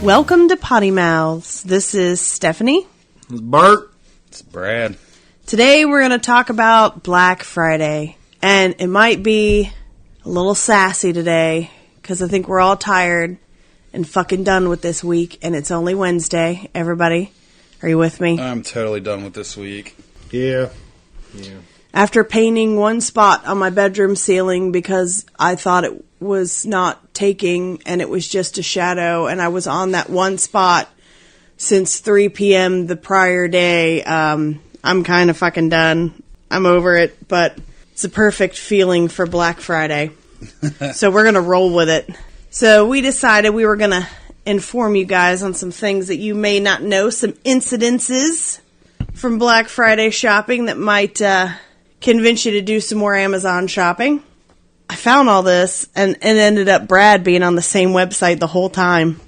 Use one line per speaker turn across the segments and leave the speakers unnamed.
Welcome to Pody Mouths. This is Stephanie.
It's Bert.
It's Brad.
Today we're going to talk about Black Friday. And it might be a little sassy today because I think we're all tired and fucking done with this week. And it's only Wednesday. Everybody, are you with me?
I'm totally done with this week.
Yeah.
After painting one spot on my bedroom ceiling because I thought it was not taking and it was just a shadow, and I was on that one spot since 3 p.m. the prior day, I'm kind of fucking done. I'm over it, but it's a perfect feeling for Black Friday. So we're going to roll with it. So we decided we were going to inform you guys on some things that you may not know, some incidences from Black Friday shopping that might convince you to do some more Amazon shopping. I found all this, and it ended up Brad being on the same website the whole time.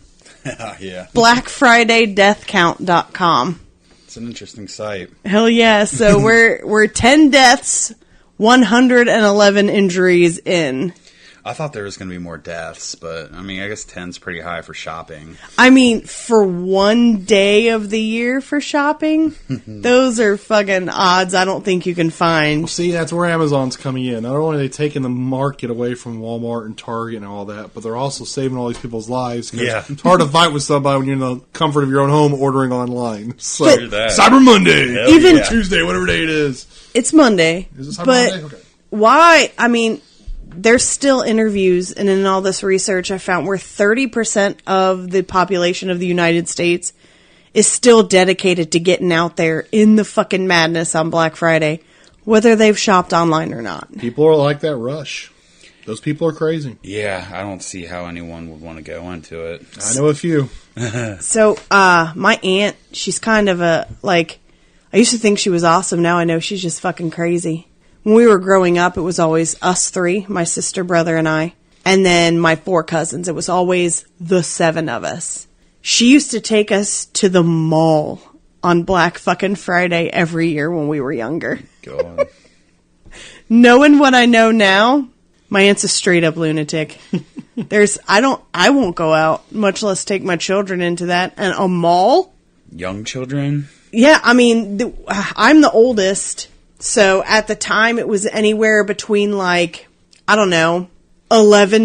Yeah.
BlackFridayDeathCount.com.
It's an interesting site.
Hell yeah. So we're 10 deaths, 111 injuries in.
I thought there was going to be more deaths, but, I mean, I guess 10's pretty high for shopping.
I mean, for one day of the year for shopping, those are fucking odds I don't think you can find.
Well, see, that's where Amazon's coming in. Not only are they taking the market away from Walmart and Target and all that, but they're also saving all these people's lives.
Yeah.
It's hard to fight with somebody when you're in the comfort of your own home ordering online. So,
But-
Cyber Monday.
Hell
Even
yeah.
Tuesday, whatever day it is.
It's Monday.
Is it Cyber
but
Monday? Okay.
Why? I mean, there's still interviews, and in all this research I found where 30% of the population of the United States is still dedicated to getting out there in the fucking madness on Black Friday, whether they've shopped online or not.
People are like that rush. Those people are crazy.
Yeah, I don't see how anyone would want to go into it.
I know a few.
So, my aunt, she's kind of I used to think she was awesome. Now I know she's just fucking crazy. When we were growing up, it was always us three, my sister, brother, and I. And then my 4 cousins. It was always the 7 of us. She used to take us to the mall on Black fucking Friday every year when we were younger.
God.
Knowing what I know now, my aunt's a straight up lunatic. I won't go out, much less take my children into that. And a mall?
Young children?
Yeah, I mean, I'm the oldest. So at the time, it was anywhere between 11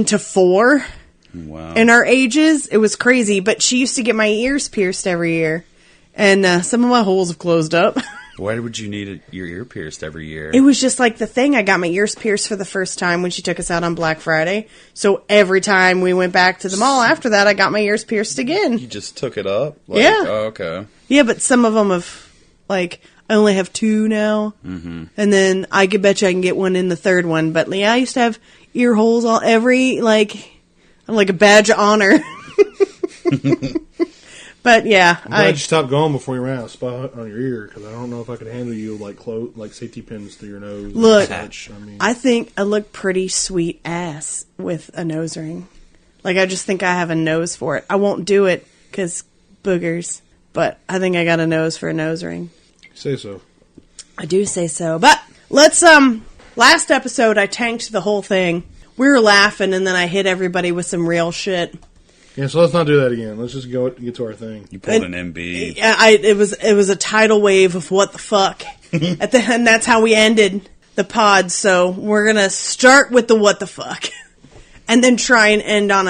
to 4
Wow.
in our ages. It was crazy, but she used to get my ears pierced every year. And some of my holes have closed up.
Why would you need your ear pierced every year?
It was just like the thing. I got my ears pierced for the first time when she took us out on Black Friday. So every time we went back to the mall after that, I got my ears pierced again.
You just took it up?
Yeah.
Oh, okay.
Yeah, but some of them have, I only have 2 now. Mm-hmm. And then I could bet you I can get one in the 3rd one. But yeah, I used to have ear holes like a badge of honor. But yeah,
I'm glad you stopped going before you ran out of spot on your ear, because I don't know if I could handle you like safety pins through your nose.
Look,
and such.
I think I look pretty sweet ass with a nose ring. I just think I have a nose for it. I won't do it because boogers, but I think I got a nose for a nose ring.
Say so.
I do say so. But let's, last episode I tanked the whole thing. We were laughing and then I hit everybody with some real shit.
Yeah, so let's not do that again. Let's just get to our thing.
You pulled an MB.
It was a tidal wave of what the fuck. At the end, that's how we ended the pod. So we're gonna start with the what the fuck, and then try and end on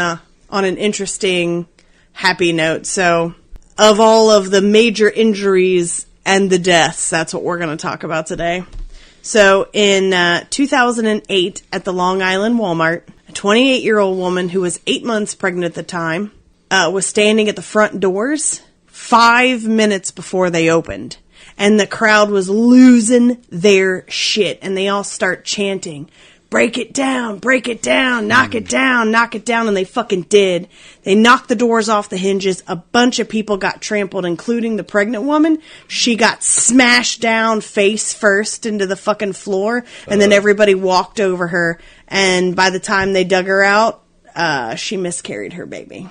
an interesting, happy note. So, of all of the major injuries and the deaths, that's what we're gonna talk about today. So in 2008 at the Long Island Walmart, a 28-year-old woman who was 8 months pregnant at the time was standing at the front doors 5 minutes before they opened. And the crowd was losing their shit. And they all start chanting, break it down, knock it down, knock it down. And they fucking did. They knocked the doors off the hinges. A bunch of people got trampled, including the pregnant woman. She got smashed down face first into the fucking floor. And then everybody walked over her. And by the time they dug her out, she miscarried her baby.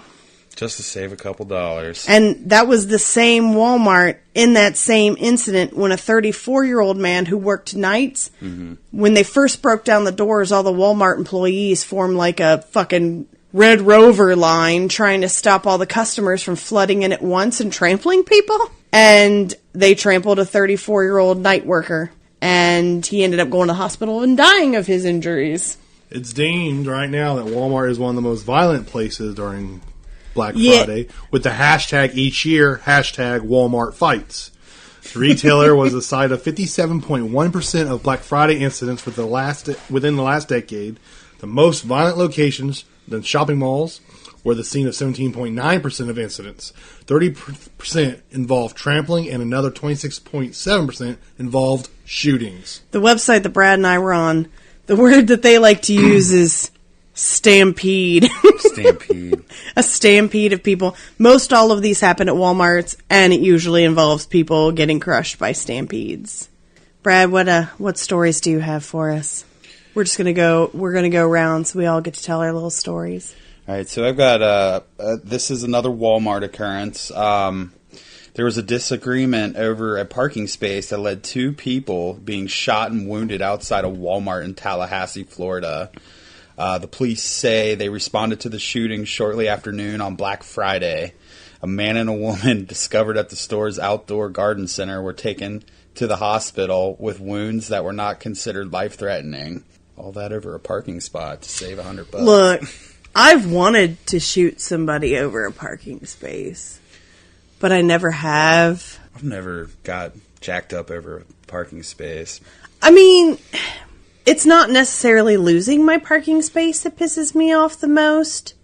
Just to save a couple dollars.
And that was the same Walmart in that same incident when a 34-year-old man who worked nights, when they first broke down the doors, all the Walmart employees formed like a fucking Red Rover line trying to stop all the customers from flooding in at once and trampling people. And they trampled a 34-year-old night worker. And he ended up going to the hospital and dying of his injuries.
It's deemed right now that Walmart is one of the most violent places during Black Friday, with the hashtag each year, hashtag Walmart fights. The retailer was the site of 57.1% of Black Friday incidents within the last decade. The most violent locations, the shopping malls, were the scene of 17.9% of incidents. 30% involved trampling, and another 26.7% involved shootings.
The website that Brad and I were on, the word that they like to use is stampede.
Stampede.
A stampede of people. Most all of these happen at Walmarts, and it usually involves people getting crushed by stampedes. Brad, what stories do you have for us? We're gonna go around so we all get to tell our little stories.
All right, so I've got this is another Walmart occurrence. There was a disagreement over a parking space that led two people being shot and wounded outside a Walmart in Tallahassee, Florida. The police say they responded to the shooting shortly after noon on Black Friday. A man and a woman discovered at the store's outdoor garden center were taken to the hospital with wounds that were not considered life-threatening. All that over a parking spot to save $100.
Look, I've wanted to shoot somebody over a parking space, but I never have.
I've never got jacked up over a parking space.
I mean, it's not necessarily losing my parking space that pisses me off the most.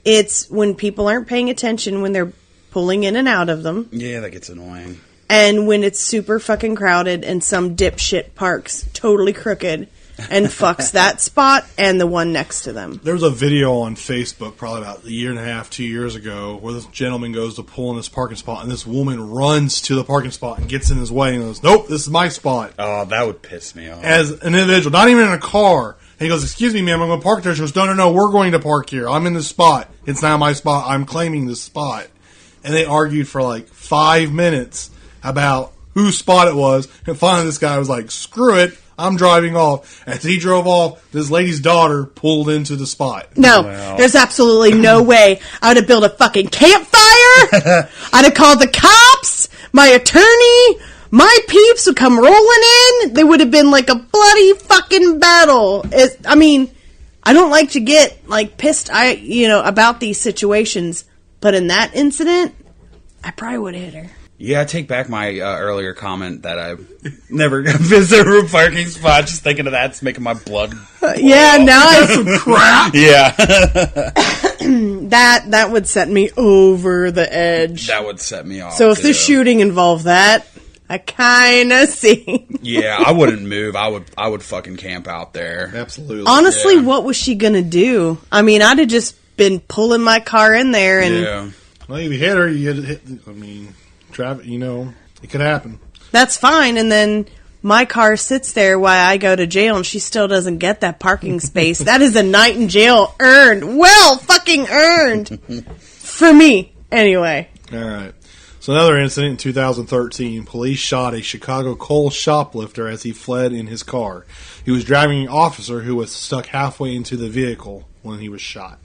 It's when people aren't paying attention when they're pulling in and out of them.
Yeah, that gets annoying.
And when it's super fucking crowded and some dipshit parks totally crooked and fucks that spot and the one next to them.
There was a video on Facebook probably about a year and a half, 2 years ago, where this gentleman goes to pull in his parking spot, and this woman runs to the parking spot and gets in his way and goes, "Nope, this is my spot."
Oh, that would piss me off.
As an individual, not even in a car. And he goes, "Excuse me, ma'am, I'm going to park there." She goes, No, we're going to park here. I'm in this spot. It's not my spot. I'm claiming this spot. And they argued for like 5 minutes about whose spot it was. And finally this guy was like, "Screw it. I'm driving off." As he drove off, this lady's daughter pulled into the spot.
No, There's absolutely no way. I would have built a fucking campfire. I'd have called the cops, my attorney, my peeps would come rolling in. They would have been like a bloody fucking battle. I don't like to get like pissed, about these situations, but in that incident, I probably would have hit her.
Yeah, I take back my earlier comment that I never visit a parking spot. Just thinking of that's making my blood.
Yeah, now it's some crap.
Yeah,
that would set me over the edge.
That would set me off.
So if the shooting involved that, I kind of see.
Yeah, I wouldn't move. I would fucking camp out there.
Absolutely.
Honestly, What was she gonna do? I mean, I'd have just been pulling my car in there and.
Yeah.
Well, if you hit her, you get hit. I mean. Traffic, it could happen.
That's fine, and then my car sits there while I go to jail, and she still doesn't get that parking space. That is a night in jail earned. Well fucking earned. For me, anyway.
All right. So another incident in 2013, police shot a Chicago Kohl's shoplifter as he fled in his car. He was driving an officer who was stuck halfway into the vehicle when he was shot.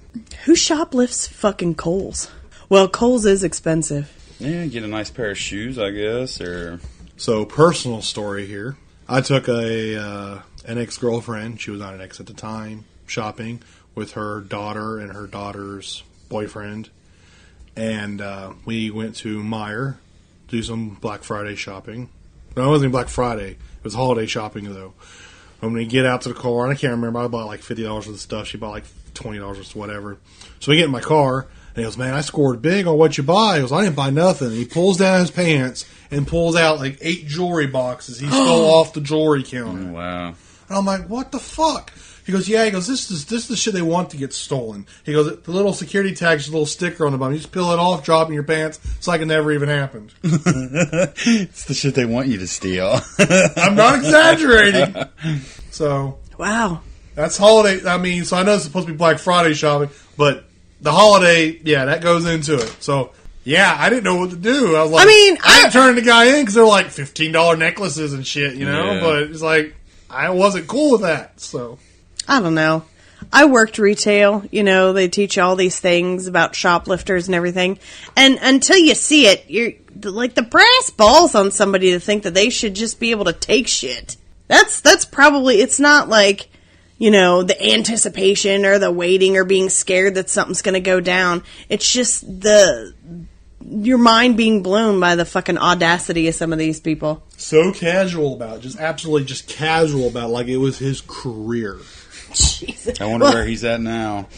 Who shoplifts fucking Kohl's? Well, Kohl's is expensive.
Yeah, get a nice pair of shoes, I guess, or...
So, personal story here. I took an ex-girlfriend, she was not an ex at the time, shopping with her daughter and her daughter's boyfriend. And we went to Meijer to do some Black Friday shopping. No, it wasn't even Black Friday. It was holiday shopping, though. When we get out to the car, and I can't remember, I bought like $50 worth of stuff. She bought like $20 worth of whatever. So we get in my car. And he goes, "Man, I scored big on what you buy." He goes, "I didn't buy nothing." And he pulls down his pants and pulls out like 8 jewelry boxes he stole off the jewelry counter.
Wow.
And I'm like, "What the fuck?" He goes, "Yeah." He goes, This is the shit they want to get stolen." He goes, "The little security tag's just a little sticker on the bottom. You just peel it off, drop it in your pants. It's like it never even happened."
It's the shit they want you to steal.
I'm not exaggerating. So,
wow.
That's holiday. So I know it's supposed to be Black Friday shopping, but the holiday, yeah, that goes into it. So, yeah, I didn't know what to do. I was like, I didn't turn the guy in because they're like $15 necklaces and shit, Yeah. But it's like, I wasn't cool with that, so.
I don't know. I worked retail. You know, they teach you all these things about shoplifters and everything. And until you see it, you're like the brass balls on somebody to think that they should just be able to take shit. That's probably, it's not like, you know, the anticipation or the waiting or being scared that something's going to go down. It's just your mind being blown by the fucking audacity of some of these people.
So casual about it. Just absolutely just casual about it, like it was his career.
Jesus.
I wonder where he's at now.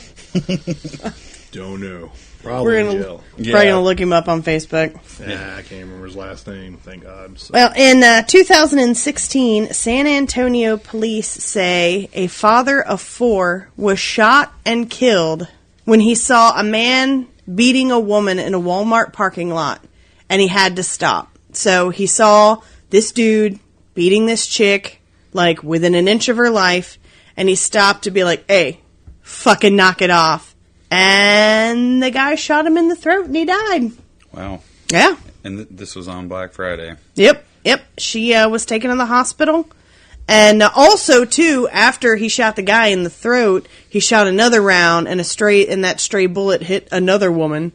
Don't know. Probably in jail.
Probably going to look him up on Facebook.
Yeah, I can't remember his last name, thank God. So.
Well, in 2016, San Antonio police say a father of 4 was shot and killed when he saw a man beating a woman in a Walmart parking lot, and he had to stop. So he saw this dude beating this chick, like, within an inch of her life, and he stopped to be like, hey, fucking knock it off. And the guy shot him in the throat, and he died.
Wow.
Yeah.
And this was on Black Friday.
Yep. She was taken to the hospital. And also, too, after he shot the guy in the throat, he shot another round, and that stray bullet hit another woman.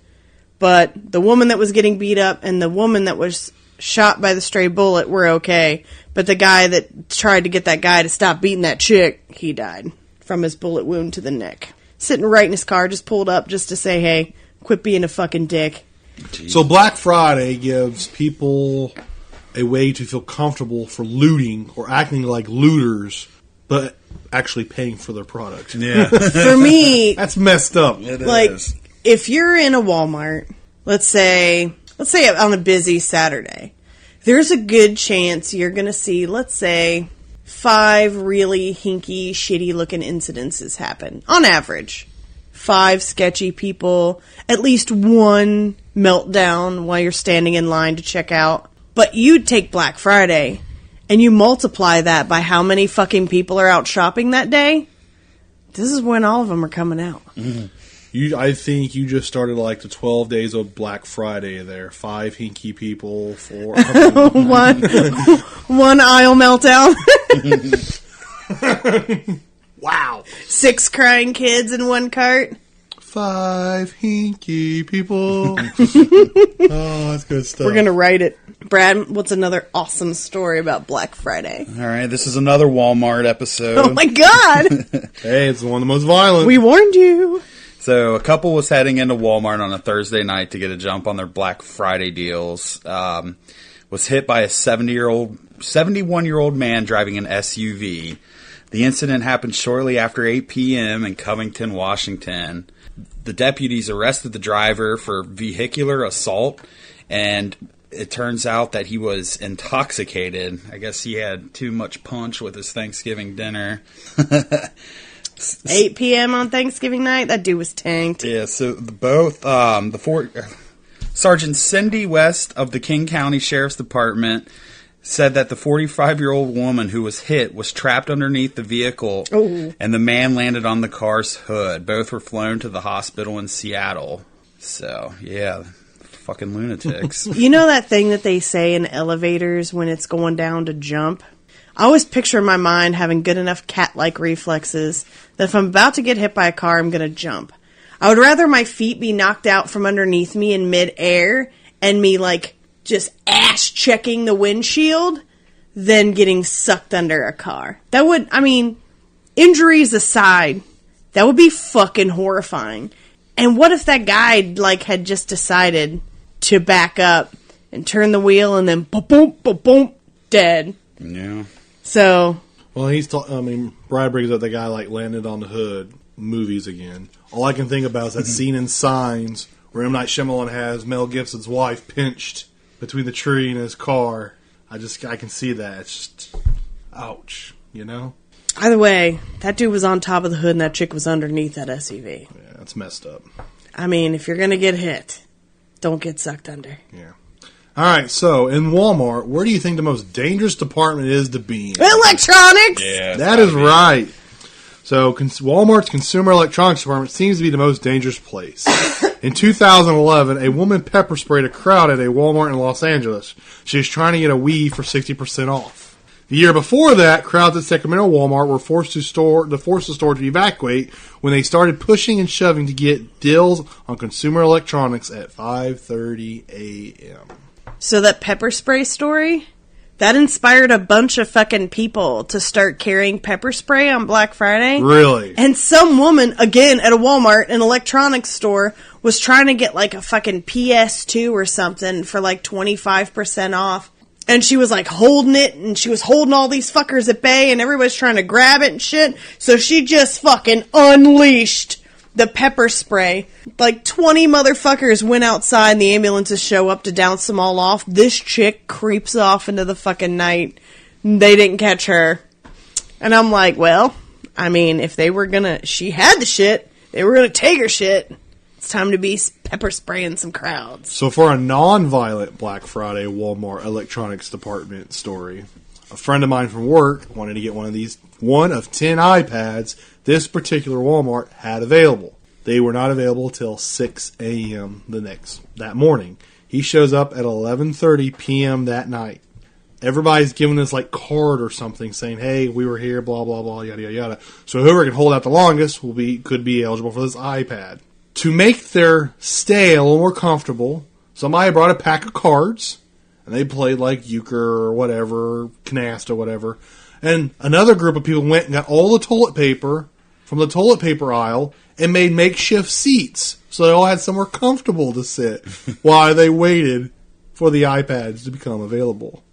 But the woman that was getting beat up and the woman that was shot by the stray bullet were okay. But the guy that tried to get that guy to stop beating that chick, he died from his bullet wound to the neck. Sitting right in his car, just pulled up just to say, hey, quit being a fucking dick.
Jeez.
So Black Friday gives people a way to feel comfortable for looting or acting like looters, but actually paying for their product.
Yeah.
For me,
That's messed up.
It
like,
is.
if you're in a Walmart, let's say on a busy Saturday, there's a good chance you're going to see, let's say, 5 really hinky, shitty-looking incidences happen. On average. 5 sketchy people, at least 1 meltdown while you're standing in line to check out. But you take Black Friday, and you multiply that by how many fucking people are out shopping that day, this is when all of them are coming out.
Mm-hmm.
I think you just started like the 12 days of Black Friday there. 5 hinky people, 4...
one aisle meltdown.
Wow.
6 crying kids in 1 cart.
5 hinky people. Oh, that's good stuff.
We're going to write it. Brad, what's another awesome story about Black Friday?
All right, this is another Walmart episode.
Oh my God!
Hey, it's one of the most violent.
We warned you.
So a couple was heading into Walmart on a Thursday night to get a jump on their Black Friday deals. Was hit by a 71-year-old man driving an SUV. The incident happened shortly after 8 p.m. in Covington, Washington. The deputies arrested the driver for vehicular assault, and it turns out that he was intoxicated. I guess he had too much punch with his Thanksgiving dinner.
8 p.m. on Thanksgiving night? That dude was tanked.
Yeah, so Sergeant Cindy West of the King County Sheriff's Department said that the 45-year-old woman who was hit was trapped underneath the vehicle, and the man landed on the car's hood. Both were flown to the hospital in Seattle. So, yeah, fucking lunatics.
You know that thing that they say in elevators when it's going down to jump? I always picture in my mind having good enough cat-like reflexes that if I'm about to get hit by a car, I'm going to jump. I would rather my feet be knocked out from underneath me in mid-air and me, like, just ass-checking the windshield than getting sucked under a car. That would, I mean, injuries aside, that would be fucking horrifying. And what if that guy, like, had just decided to back up and turn the wheel and then boom, boom, boom, dead.
Yeah.
So,
Well, Brad brings up the guy like landed on the hood. Movies again. All I can think about is that scene in Signs where M. Night Shyamalan has Mel Gibson's wife pinched between the tree and his car. I can see that. It's just, ouch, you know?
either way, that dude was on top of the hood and that chick was underneath that SUV.
Yeah, that's messed up.
I mean, if you're going to get hit, don't get sucked under.
Yeah. All right, so in Walmart, where do you think the most dangerous department is to be in?
Electronics!
Yeah,
That is right. So Walmart's consumer electronics department seems to be the most dangerous place. In 2011, a woman pepper sprayed a crowd at a Walmart in Los Angeles. She was trying to get a Wii for 60% off. The year before that, crowds at Sacramento Walmart were forced the store to evacuate when they started pushing and shoving to get deals on consumer electronics at 5:30 a.m.
So that pepper spray story, that inspired a bunch of fucking people to start carrying pepper spray on Black Friday.
Really?
And some woman, again, at a Walmart, an electronics store, was trying to get like a fucking PS2 or something for like 25% off. And she was like holding it, and she was holding all these fuckers at bay, and everybody's trying to grab it and shit. So she just fucking unleashed the pepper spray. Like 20 motherfuckers went outside, and the ambulances show up to douse them all off. This chick creeps off into the fucking night. They didn't catch her. And I'm like, well, I mean, if they were gonna, she had the shit, they were gonna take her shit. It's time to be pepper spraying some crowds.
So for a non-violent Black Friday Walmart electronics department story, a friend of mine from work wanted to get one of 10 iPads this particular Walmart had available. They were not available till 6 a.m. that morning. He shows up at 11:30 p.m. that night. Everybody's giving us like card or something saying, hey, we were here, blah, blah, blah, yada, yada, yada. So whoever can hold out the longest could be eligible for this iPad. To make their stay a little more comfortable, somebody brought a pack of cards, and they played like euchre or whatever, canasta or whatever. And another group of people went and got all the toilet paper from the toilet paper aisle and made makeshift seats, so they all had somewhere comfortable to sit while they waited for the iPads to become available.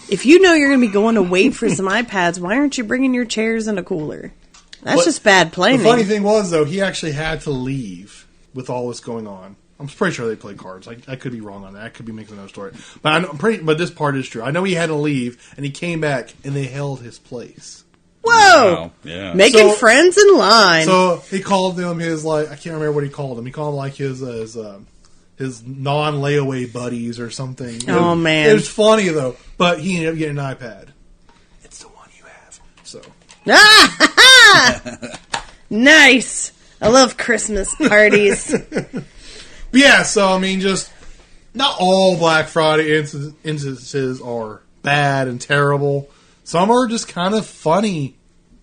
If you know you're going to be going to wait for some iPads, why aren't you bringing your chairs in a cooler? That's just bad planning.
The funny thing was, though, he actually had to leave with all this going on. I'm pretty sure they played cards. I could be wrong on that. I could be making another story. But but this part is true. I know he had to leave, and he came back, and they held his place.
Whoa!
Wow. Yeah.
Making friends in line.
So he called them his, like, I can't remember what he called them. He called them, like, his non-layaway buddies or something.
Oh, man.
It was funny, though. But he ended up getting an iPad. It's the one you have. So.
Nice. I love Christmas parties.
But yeah, so I mean, just not all Black Friday instances are bad and terrible. Some are just kind of funny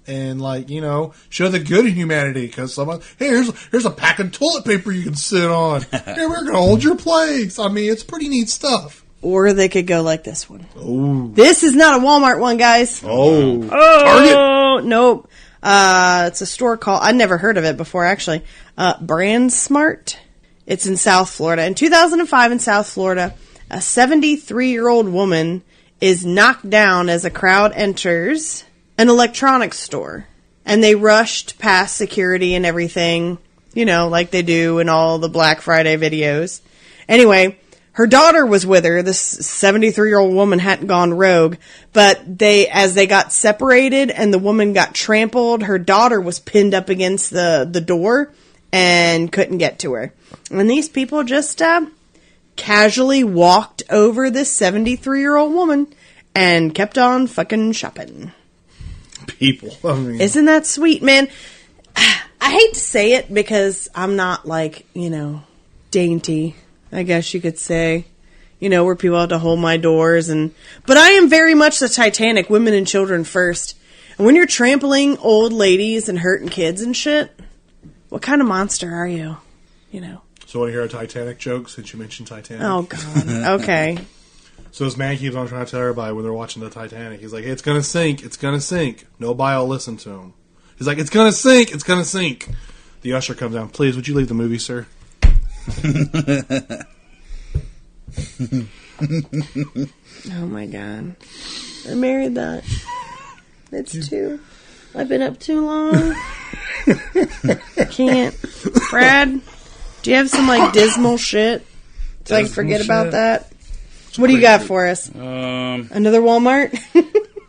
and, like, you know, show the good in humanity. Because hey, here's a pack of toilet paper you can sit on. Here, we're gonna hold your place. I mean, it's pretty neat stuff.
Or they could go like this one.
Oh,
This is not a Walmart one, guys.
oh,
Target. Nope. It's a store called, I'd never heard of it before, actually. Brand Smart. It's in South Florida. In 2005 in South Florida, a 73-year-old woman is knocked down as a crowd enters an electronics store. And they rushed past security and everything, you know, like they do in all the Black Friday videos. Anyway, her daughter was with her. This 73-year-old woman hadn't gone rogue, but as they got separated and the woman got trampled, her daughter was pinned up against the door and couldn't get to her. And these people just casually walked over this 73-year-old woman and kept on fucking shopping.
People. I mean,
Isn't that sweet, man? I hate to say it because I'm not, like, you know, dainty, I guess you could say, you know, where people have to hold my doors. But I am very much the Titanic, women and children first. And when you're trampling old ladies and hurting kids and shit, what kind of monster are you? You know.
so want to hear a Titanic joke since you mentioned Titanic?
Oh, God. Okay.
So this man keeps on trying to tell everybody when they're watching the Titanic, he's like, hey, it's gonna sink, it's gonna sink. Nobody will listen to him. He's like, it's gonna sink, it's gonna sink. The usher comes down, please, would you leave the movie, sir?
Oh, my God. I married that. It's too... I've been up too long. Can't. Brad, do you have some, like, dismal shit so I can forget about that? What do you got for us? Another Walmart?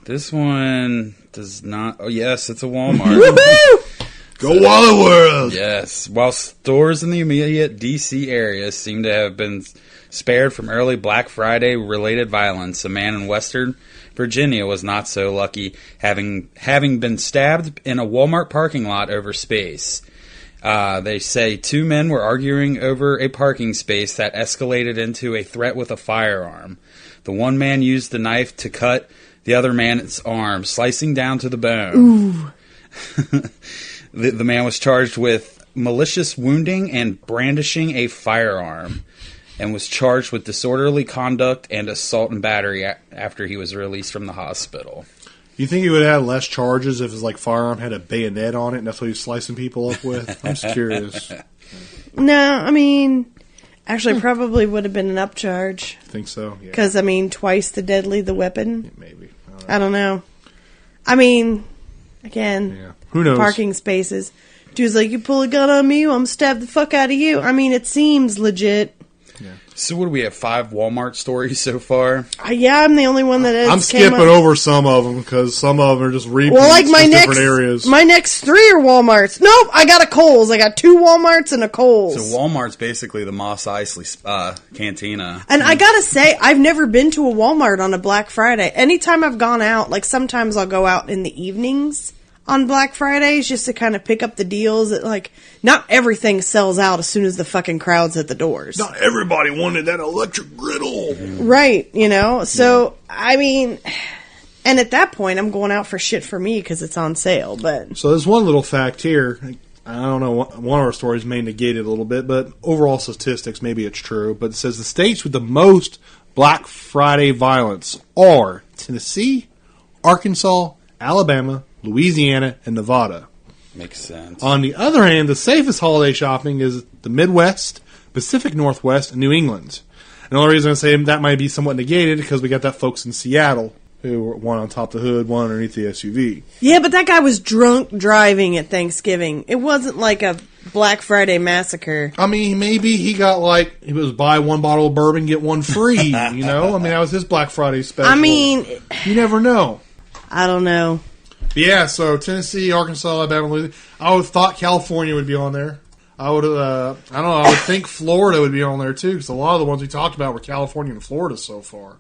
This one does not... Oh, yes, it's a Walmart.
Woohoo!
Go Wild World!
Yes. While stores in the immediate D.C. area seem to have been spared from early Black Friday-related violence, a man in Western Virginia was not so lucky, having been stabbed in a Walmart parking lot over space. They say two men were arguing over a parking space that escalated into a threat with a firearm. The one man used the knife to cut the other man's arm, slicing down to the bone.
Ooh.
The man was charged with malicious wounding and brandishing a firearm, and was charged with disorderly conduct and assault and battery after he was released from the hospital.
You think he would have had less charges if his firearm had a bayonet on it and that's what he was slicing people up with? I'm just curious.
No, I mean, actually probably would have been an upcharge.
Think so? Yeah.
Because, I mean, twice the deadly the weapon.
Yeah, maybe.
I don't know. I mean, again,
yeah. Who knows?
Parking spaces. Dude's like, you pull a gun on me, I'm going to stab the fuck out of you. I mean, it seems legit.
Yeah. So what do we have, 5 Walmart stories so far?
Yeah, I'm the only one that is.
I'm skipping over some of them because some of them are just repeats
well, like
different areas.
My next 3 are Walmarts. Nope, I got a Kohl's. I got 2 Walmarts and a Kohl's.
So Walmart's basically the Mos Eisley cantina.
And I gotta say, I've never been to a Walmart on a Black Friday. Anytime I've gone out, sometimes I'll go out in the evenings on Black Fridays just to kind of pick up the deals. That, not everything sells out as soon as the fucking crowd's at the doors.
Not everybody wanted that electric griddle.
Right, So, I mean, and at that point, I'm going out for shit for me because it's on sale. But
So there's one little fact here. I don't know, one of our stories may negate it a little bit, but overall statistics, maybe it's true. But it says the states with the most Black Friday violence are Tennessee, Arkansas, Alabama, Louisiana, and Nevada.
Makes sense.
On the other hand, the safest holiday shopping is the Midwest, Pacific Northwest, and New England. And the only reason I say that might be somewhat negated because we got that folks in Seattle who were one on top of the hood, one underneath the SUV.
yeah, but that guy was drunk driving at Thanksgiving. It wasn't like a Black Friday massacre.
I mean, maybe he got he was buy one bottle of bourbon, get one free, I mean, that was his Black Friday special.
I mean,
you never know.
I don't know.
Yeah, so Tennessee, Arkansas, Alabama, Louisiana. I would have thought California would be on there. I would I don't know, I would think Florida would be on there too, because a lot of the ones we talked about were California and Florida so far.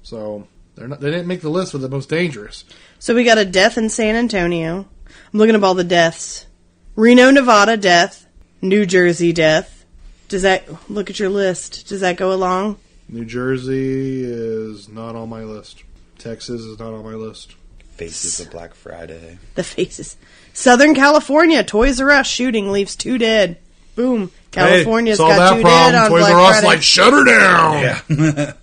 So they didn't make the list for the most dangerous.
So we got a death in San Antonio. I'm looking up all the deaths. Reno, Nevada, death. New Jersey, death. Look at your list. Does that go along?
New Jersey is not on my list. Texas is not on my list.
Faces of Black Friday.
The faces. Southern California, Toys R Us shooting leaves 2 dead. Boom. California's got 2 dead on
Toys
Black
R Us
Friday.
shut her down.
Yeah.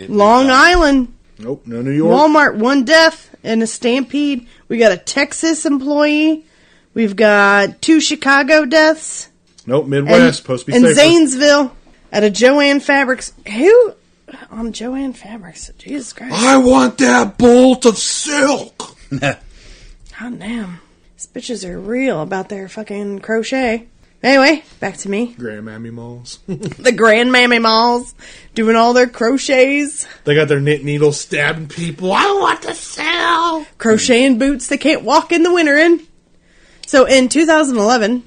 Long Island.
Nope, no New York.
Walmart, 1 death in a stampede. We got a Texas employee. We've got 2 Chicago deaths.
Nope, Midwest, supposed to be
in
safer.
Zanesville at a Joann Fabrics. Who? On Joann Fabrics. Jesus Christ.
I want that bolt of silk.
Oh, damn. These bitches are real about their fucking crochet. Anyway, back to me.
Grandmammy Malls.
The Grandmammy Malls doing all their crochets.
They got their knit needles stabbing people. I want to sell.
Crocheting boots they can't walk in the winter in. So in 2011,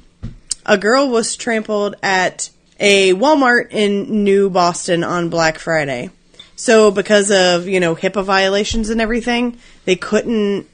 a girl was trampled at a Walmart in New Boston on Black Friday. So because of, HIPAA violations and everything, they couldn't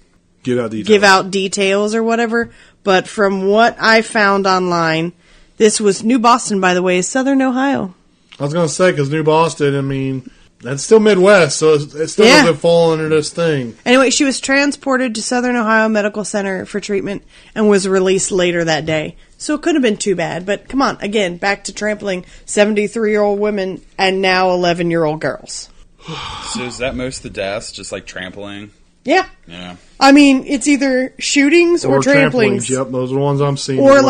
give out details or whatever. But from what I found online, this was New Boston, by the way, is Southern Ohio.
I was going to say, because New Boston, I mean, that's still Midwest, so it still doesn't fall under this thing.
Anyway, she was transported to Southern Ohio Medical Center for treatment and was released later that day. So it couldn't have been too bad. But come on, again, back to trampling 73-year-old women and now 11-year-old girls.
So is that most of the deaths, just trampling?
Yeah.
Yeah.
I mean, it's either shootings or tramplings.
Yep, those are the ones I'm seeing.
Or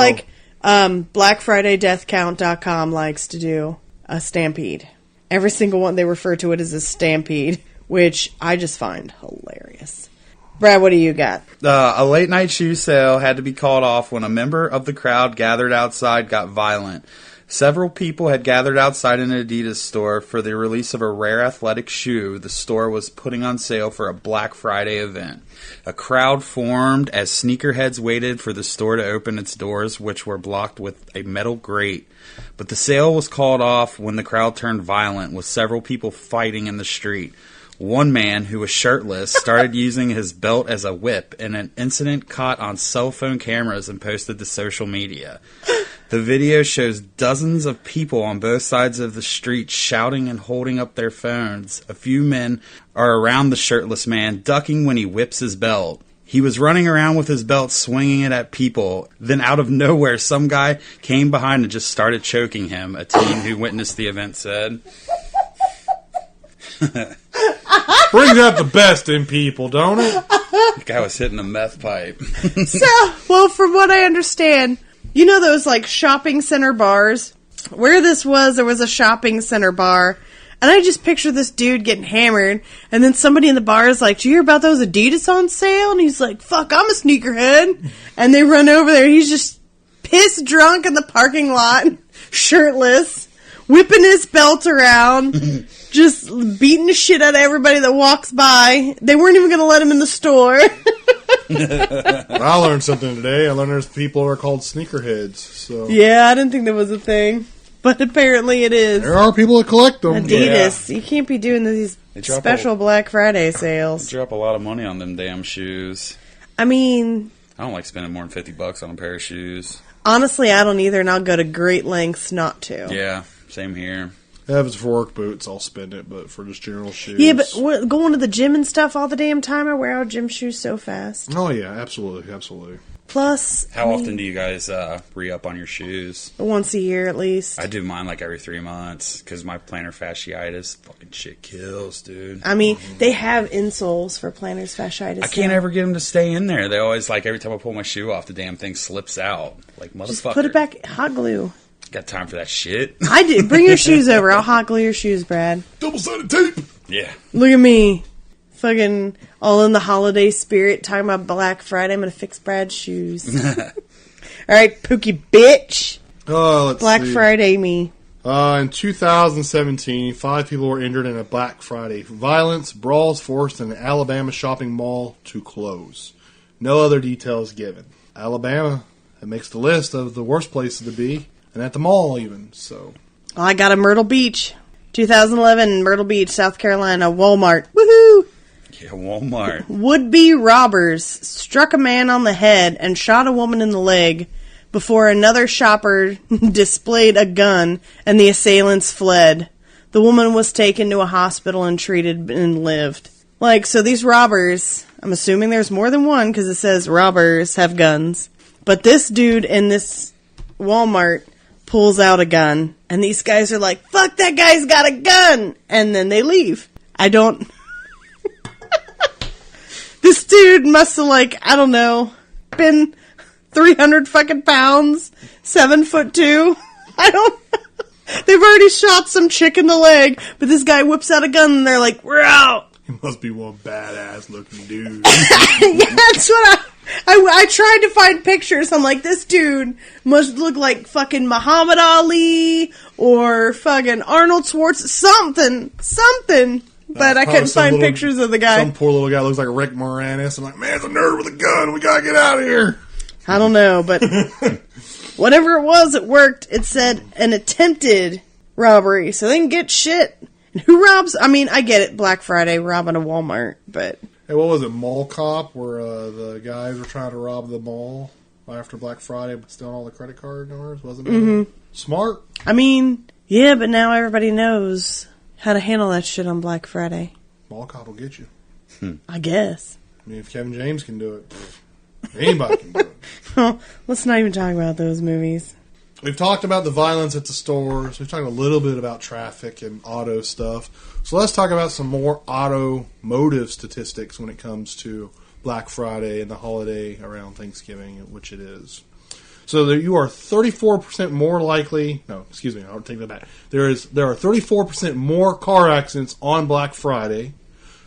BlackFridayDeathCount.com likes to do a stampede. Every single one, they refer to it as a stampede, which I just find hilarious. Brad, what do you got?
A late night shoe sale had to be called off when a member of the crowd gathered outside got violent. Several people had gathered outside an Adidas store for the release of a rare athletic shoe the store was putting on sale for a Black Friday event. A crowd formed as sneakerheads waited for the store to open its doors, which were blocked with a metal grate. But the sale was called off when the crowd turned violent, with several people fighting in the street. One man, who was shirtless, started using his belt as a whip, and an incident caught on cell phone cameras and posted to social media. The video shows dozens of people on both sides of the street shouting and holding up their phones. A few men are around the shirtless man, ducking when he whips his belt. He was running around with his belt, swinging it at people. Then out of nowhere, some guy came behind and just started choking him, a teen who witnessed the event said.
Brings out the best in people, don't it?
The guy was hitting a meth pipe.
Well, from what I understand, you know those, like, shopping center bars? Where this was, there was a shopping center bar. And I just picture this dude getting hammered. And then somebody in the bar is like, "Do you hear about those Adidas on sale?" And he's like, "Fuck, I'm a sneakerhead." And they run over there. And he's just pissed drunk in the parking lot, shirtless, whipping his belt around, just beating the shit out of everybody that walks by. They weren't even going to let him in the store.
I learned something today. I learned there's people who are called sneakerheads. So
Yeah, I didn't think that was a thing. But apparently it is.
there are people that collect them.
Adidas. You can't be doing these special Black Friday sales.
Drop a lot of money on them damn shoes.
I mean,
I don't like spending more than $50 on a pair of shoes.
honestly, I don't either, and I'll go to great lengths not to.
Yeah, same here.
Yeah, if it's for work boots, I'll spend it, but for just general shoes.
Yeah, but going to the gym and stuff all the damn time, I wear out gym shoes so fast.
Oh, yeah, absolutely, absolutely.
Plus,
How often do you guys re-up on your shoes?
once a year at least.
I do mine like every 3 months because my plantar fasciitis fucking shit kills, dude.
I mean, they have insoles for plantar fasciitis.
I can't
now.
ever get them to stay in there. They always, like, every time I pull my shoe off, the damn thing slips out. Like, motherfucker.
Just put it back, hot glue.
Got time for that shit?
I did. Bring your shoes over. I'll hot glue your shoes, Brad.
Double-sided tape!
Yeah.
Look at me. Fucking all in the holiday spirit, talking about Black Friday. I'm going to fix Brad's shoes. All right, Pookie bitch.
Let's
Black
see.
Friday me.
In 2017, 5 people were injured in a Black Friday violence. Brawls forced an Alabama shopping mall to close. No other details given. Alabama, it makes the list of the worst places to be, and at the mall even, so.
Well, I got a Myrtle Beach. 2011, Myrtle Beach, South Carolina, Walmart. Woohoo!
Yeah, Walmart.
Would-be robbers struck a man on the head and shot a woman in the leg before another shopper displayed a gun and the assailants fled. The woman was taken to a hospital and treated and lived. Like, so these robbers, I'm assuming there's more than one because it says robbers have guns. But this dude in this Walmart pulls out a gun and these guys are like, "Fuck, that guy's got a gun!" And then they leave. I don't... This dude must have, like, I don't know, been 300 fucking pounds, 7'2". I don't know. They've already shot some chick in the leg, but this guy whips out a gun and they're like, "We're out."
He must be one badass looking dude.
Yeah, that's what I tried to find pictures. I'm like, this dude must look like fucking Muhammad Ali or fucking Arnold Schwarzenegger, something. But I couldn't find pictures of the guy.
Some poor little guy looks like Rick Moranis. I'm like, man, it's a nerd with a gun. We gotta get out of here.
I don't know, but whatever it was, it worked. It said an attempted robbery, so they can get shit. And who robs? I mean, I get it, Black Friday, robbing a Walmart, but...
Hey, what was it, Mall Cop, where the guys were trying to rob the mall after Black Friday, but stealing all the credit card numbers? Wasn't it? Smart.
I mean, yeah, but now everybody knows how to handle that shit on Black Friday.
Mall Cop will get you.
I guess.
I mean, if Kevin James can do it, anybody can do it.
Well, let's not even talk about those movies.
We've talked about the violence at the stores. We've talked a little bit about traffic and auto stuff. So let's talk about some more automotive statistics when it comes to Black Friday and the holiday around Thanksgiving, which it is. So that you are 34% more likely. No, excuse me, I'll take that back. There are 34% more car accidents on Black Friday,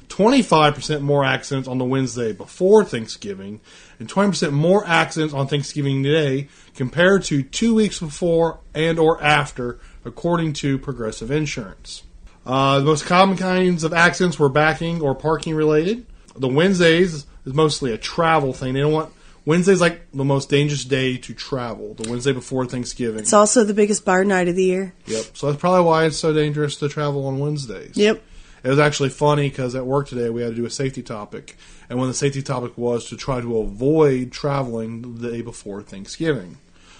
25% more accidents on the Wednesday before Thanksgiving, and 20% more accidents on Thanksgiving Day compared to 2 weeks before and or after, according to Progressive Insurance. The most common kinds of accidents were backing or parking related. The Wednesdays is mostly a travel thing. They don't want Wednesday's like the most dangerous day to travel. The Wednesday before Thanksgiving.
It's also the biggest bar night of the year.
Yep. So that's probably why it's so dangerous to travel on Wednesdays.
Yep.
It was actually funny because at work today we had to do a safety topic. And one of the safety topic was to try to avoid traveling the day before Thanksgiving.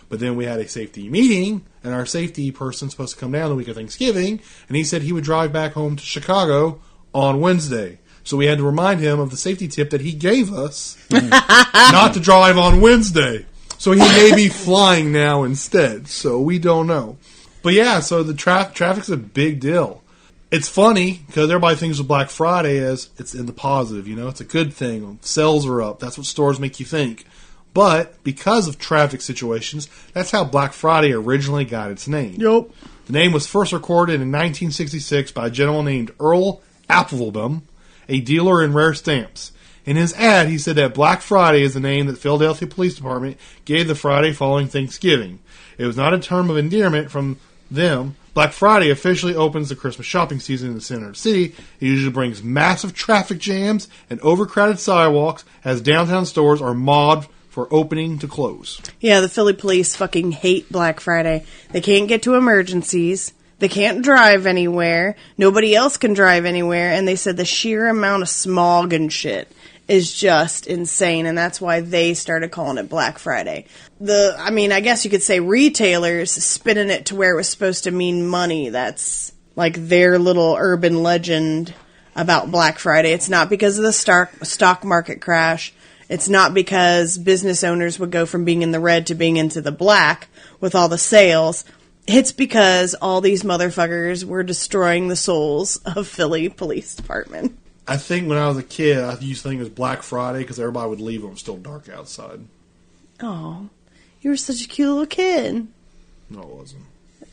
But then we had a safety meeting, and our safety person's supposed to come down the week of Thanksgiving, and he said he would drive back home to Chicago on Wednesday. So we had to remind him of the safety tip that he gave us not to drive on Wednesday. So he may be flying now instead. So we don't know. But yeah, so the traffic's a big deal. It's funny because everybody thinks of Black Friday as it's in the positive. It's a good thing. Sales are up. That's what stores make you think. But because of traffic situations, that's how Black Friday originally got its name.
Yep. The
name was first recorded in 1966 by a gentleman named Earl Appledum, a dealer in rare stamps. In his ad, he said that Black Friday is the name that the Philadelphia Police Department gave the Friday following Thanksgiving. It was not a term of endearment from them. Black Friday officially opens the Christmas shopping season in the center of the city. It usually brings massive traffic jams and overcrowded sidewalks as downtown stores are mobbed for opening to close.
Yeah, the Philly police fucking hate Black Friday. They can't get to emergencies. They can't drive anywhere. Nobody else can drive anywhere. And they said the sheer amount of smog and shit is just insane. And that's why they started calling it Black Friday. I guess you could say retailers spinning it to where it was supposed to mean money. That's like their little urban legend about Black Friday. It's not because of the stock market crash. It's not because business owners would go from being in the red to being into the black with all the sales. It's because all these motherfuckers were destroying the souls of Philly Police Department.
I think when I was a kid, I used to think it was Black Friday because everybody would leave when it was still dark outside.
Oh, you were such a cute little kid.
No, it wasn't.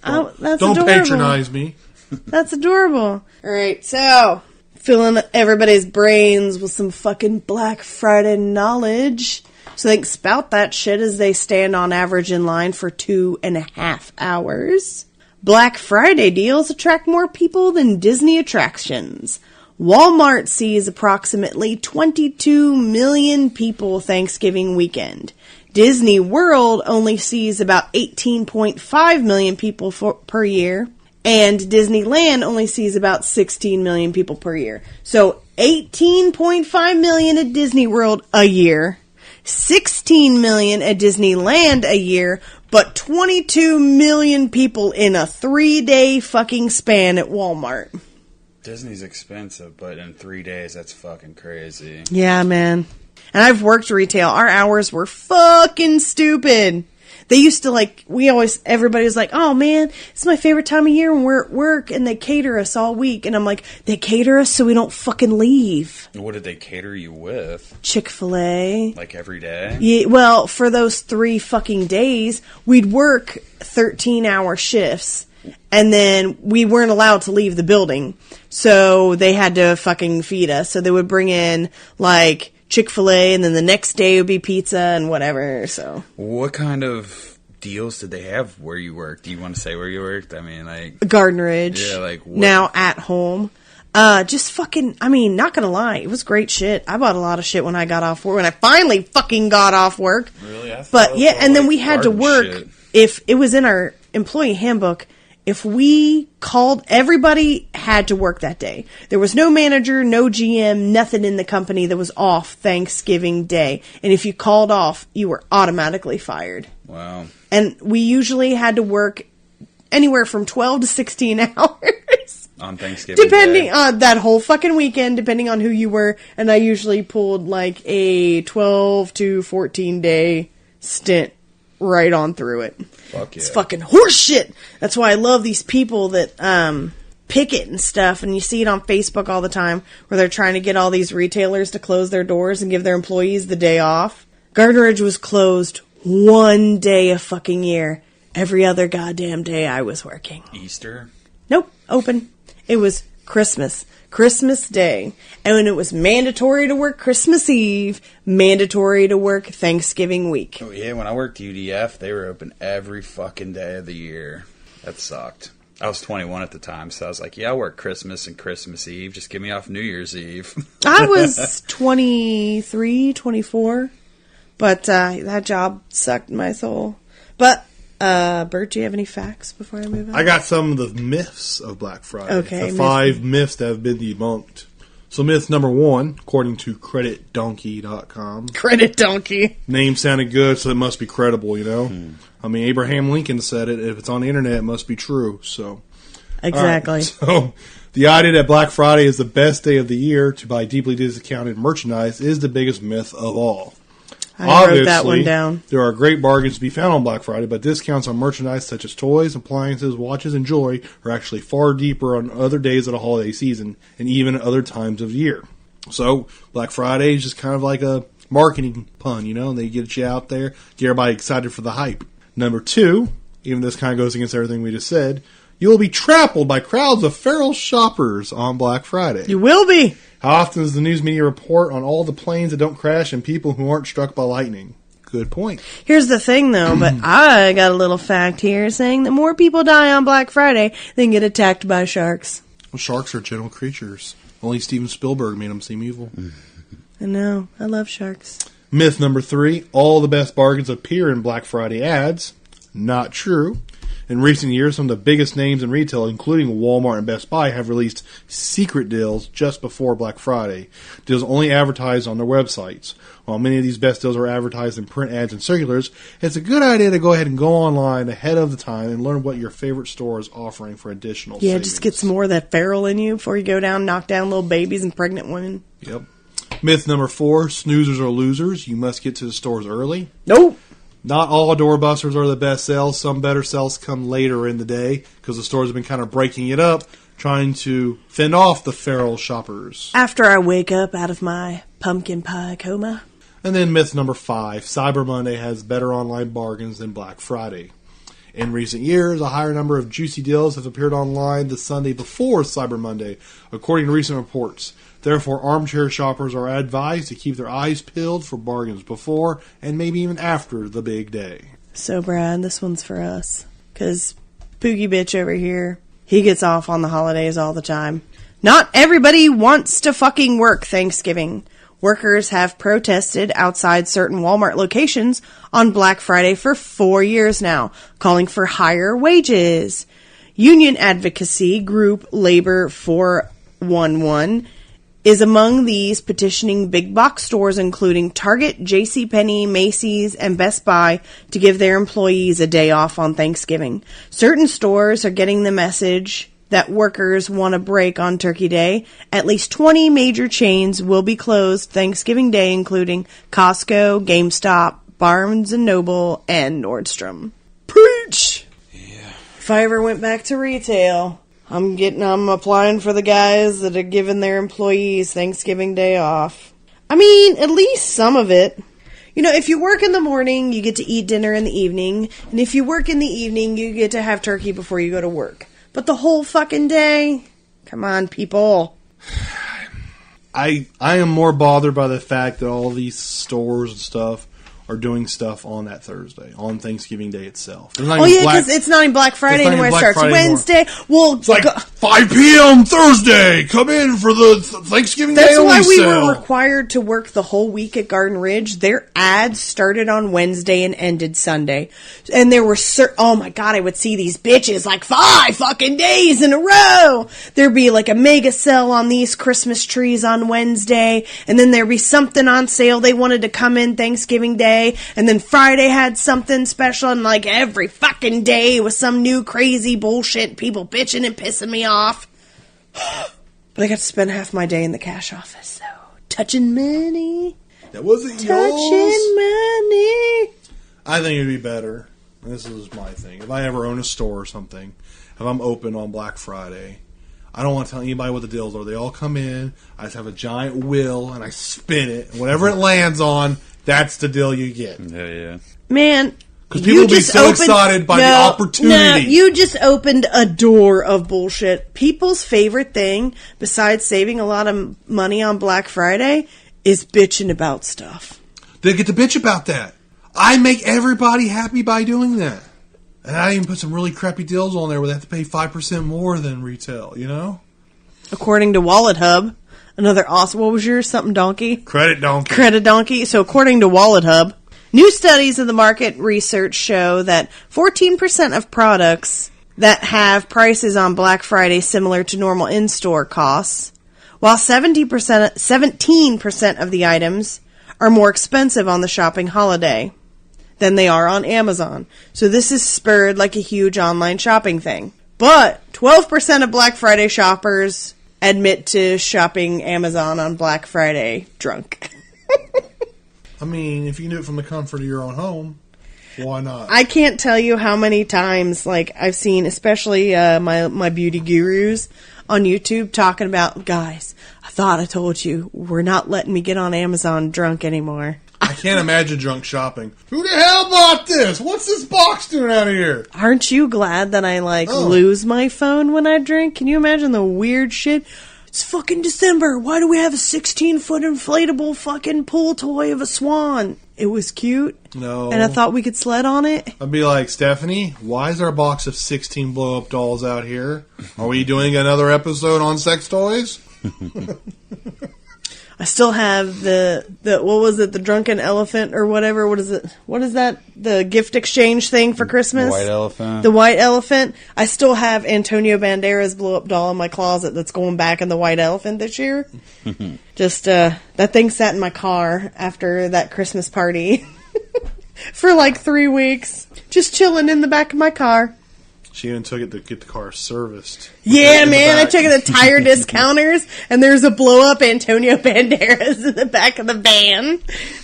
That's
don't
adorable.
patronize me.
That's adorable. All right, so filling everybody's brains with some fucking Black Friday knowledge. So they can spout that shit as they stand on average in line for 2.5 hours. Black Friday deals attract more people than Disney attractions. Walmart sees approximately 22 million people Thanksgiving weekend. Disney World only sees about 18.5 million people per year. And Disneyland only sees about 16 million people per year. So 18.5 million at Disney World a year. 16 million at Disneyland a year, but 22 million people in a 3-day fucking span at Walmart.
Disney's expensive, but in 3 days, that's fucking crazy.
Yeah, man. And I've worked retail. Our hours were fucking stupid. They used to everybody was like, oh man, it's my favorite time of year when we're at work and they cater us all week. And I'm like, they cater us so we don't fucking leave.
What did they cater you with?
Chick-fil-A.
Like every day?
Yeah, well, for those 3 fucking days, we'd work 13-hour shifts. And then we weren't allowed to leave the building. So they had to fucking feed us. So they would bring in Chick-fil-A, and then the next day would be pizza and whatever. So,
what kind of deals did they have where you worked? Do you want to say where you worked? I mean,
Garden Ridge.
Yeah, what?
Now at home. Just fucking, not gonna lie, it was great shit. I bought a lot of shit when I got off work, when I finally fucking got off work.
Really?
But yeah, and then we had to work, shit. If it was in our employee handbook, if we called, everybody had to work that day. There was no manager, no GM, nothing in the company that was off Thanksgiving Day. And if you called off, you were automatically fired.
Wow.
And we usually had to work anywhere from 12 to 16 hours.
On Thanksgiving
depending
Day.
on that whole fucking weekend, depending on who you were. And I usually pulled a 12 to 14 day stint right on through it.
Fuck yeah.
It's fucking horse shit. That's why I love these people that picket and stuff, and you see it on Facebook all the time where they're trying to get all these retailers to close their doors and give their employees the day off. Garden Ridge was closed 1 day a fucking year. Every other goddamn day I was working.
Easter?
Nope, open. It was Christmas Day. And when it was mandatory to work Christmas Eve, mandatory to work Thanksgiving week.
Oh yeah, when I worked UDF, they were open every fucking day of the year. That sucked. I was 21 at the time, so I was like, yeah, I'll work Christmas and Christmas Eve. Just get me off New Year's Eve.
I was 23, 24, but that job sucked my soul. But Bert, do you have any facts before I move on?
I got some of the myths of Black Friday.
Okay.
The 5 myths that have been debunked. So myth number 1, according to creditdonkey.com.
Credit donkey.
Name sounded good, so it must be credible, you know? I mean, Abraham Lincoln said it. If it's on the internet, it must be true. So
Exactly.
right, so the idea that Black Friday is the best day of the year to buy deeply discounted merchandise is the biggest myth of all.
I wrote that one down.
There are great bargains to be found on Black Friday, but discounts on merchandise such as toys, appliances, watches, and jewelry are actually far deeper on other days of the holiday season and even other times of the year. So Black Friday is just kind of like a marketing pun, you know, and they get you out there, get everybody excited for the hype. Number 2, even this kind of goes against everything we just said, you will be trampled by crowds of feral shoppers on Black Friday.
You will be.
How often does the news media report on all the planes that don't crash and people who aren't struck by lightning? Good point.
Here's the thing, though, but I got a little fact here saying that more people die on Black Friday than get attacked by sharks.
Well, sharks are gentle creatures. Only Steven Spielberg made them seem evil.
I know. I love sharks.
Myth number 3, all the best bargains appear in Black Friday ads. Not true. In recent years, some of the biggest names in retail, including Walmart and Best Buy, have released secret deals just before Black Friday. Deals only advertised on their websites. While many of these best deals are advertised in print ads and circulars, it's a good idea to go ahead and go online ahead of the time and learn what your favorite store is offering for additional savings.
Just get some more of that feral in you before you go down and knock down little babies and pregnant women.
Yep. Myth number 4, snoozers are losers. You must get to the stores early.
Nope.
Not all doorbusters are the best sales. Some better sales come later in the day because the stores have been kind of breaking it up, trying to fend off the feral shoppers.
After I wake up out of my pumpkin pie coma.
And then myth number 5, Cyber Monday has better online bargains than Black Friday. In recent years, a higher number of juicy deals have appeared online the Sunday before Cyber Monday, according to recent reports. Therefore, armchair shoppers are advised to keep their eyes peeled for bargains before and maybe even after the big day.
So, Brad, this one's for us. Because Poogie Bitch over here, he gets off on the holidays all the time. Not everybody wants to fucking work Thanksgiving. Workers have protested outside certain Walmart locations on Black Friday for 4 years now, calling for higher wages. Union advocacy group Labor 411 is among these petitioning big box stores including Target, JCPenney, Macy's, and Best Buy to give their employees a day off on Thanksgiving. Certain stores are getting the message that workers want a break on Turkey Day. At least 20 major chains will be closed Thanksgiving Day, including Costco, GameStop, Barnes & Noble, and Nordstrom. Preach!
Yeah.
If I ever went back to retail, I'm applying for the guys that are giving their employees Thanksgiving Day off. I mean, at least some of it. You know, if you work in the morning, you get to eat dinner in the evening. And if you work in the evening, you get to have turkey before you go to work. But the whole fucking day? Come on, people.
I am more bothered by the fact that all these stores and stuff are doing stuff on that Thursday, on Thanksgiving Day itself.
Because it's not even Black Friday anymore. It starts Wednesday. Well,
it's like 5 p.m. Thursday. Come in for the Thanksgiving Day only
That's why we
sale.
were required to work the whole week at Garden Ridge. Their ads started on Wednesday and ended Sunday. And there were, oh my God, I would see these bitches like 5 fucking days in a row. There'd be like a mega sale on these Christmas trees on Wednesday. And then there'd be something on sale. They wanted to come in Thanksgiving Day. And then Friday had something special, and like every fucking day was some new crazy bullshit, people bitching and pissing me off. But I got to spend half my day in the cash office, so touching money.
That wasn't
touching
yours.
money.
I think it'd be better. This is my thing. If I ever own a store or something, if I'm open on Black Friday, I don't want to tell anybody what the deals are. They all come in, I just have a giant wheel, and I spin it, and whatever it lands on, that's the deal you get.
Yeah.
Man,
because people will be so excited by the opportunity.
No, you just opened a door of bullshit. People's favorite thing, besides saving a lot of money on Black Friday, is bitching about stuff.
They get to bitch about that. I make everybody happy by doing that. And I even put some really crappy deals on there where they have to pay 5% more than retail, you know?
According to Wallet Hub, another awesome, what was yours? Something donkey?
Credit donkey.
Credit donkey. So according to Wallet Hub, new studies of the market research show that 14% of products that have prices on Black Friday similar to normal in-store costs while 17% of the items are more expensive on the shopping holiday than they are on Amazon. So this is spurred like a huge online shopping thing. But 12% of Black Friday shoppers admit to shopping Amazon on Black Friday drunk.
I mean, if you can do it from the comfort of your own home, why not?
I can't tell you how many times, like, I've seen, especially my beauty gurus on YouTube talking about, guys, I thought I told you, we're not letting me get on Amazon drunk anymore.
I can't imagine drunk shopping. Who the hell bought this? What's this box doing out of here?
Aren't you glad that I, lose my phone when I drink? Can you imagine the weird shit? It's fucking December. Why do we have a 16-foot inflatable fucking pool toy of a swan? It was cute.
No.
And I thought we could sled on it.
I'd be like, Stephanie, why is there a box of 16 blow-up dolls out here? Are we doing another episode on sex toys?
I still have the what was it, the drunken elephant or whatever? What is it? What is that? The gift exchange thing for Christmas?
White elephant.
The white elephant. I still have Antonio Banderas' blow-up doll in my closet that's going back in the white elephant this year. Just, that thing sat in my car after that Christmas party for 3 weeks. Just chilling in the back of my car.
She even took it to get the car serviced.
Yeah, man, I took it to tire discounters, and there's a blow-up Antonio Banderas in the back of the van.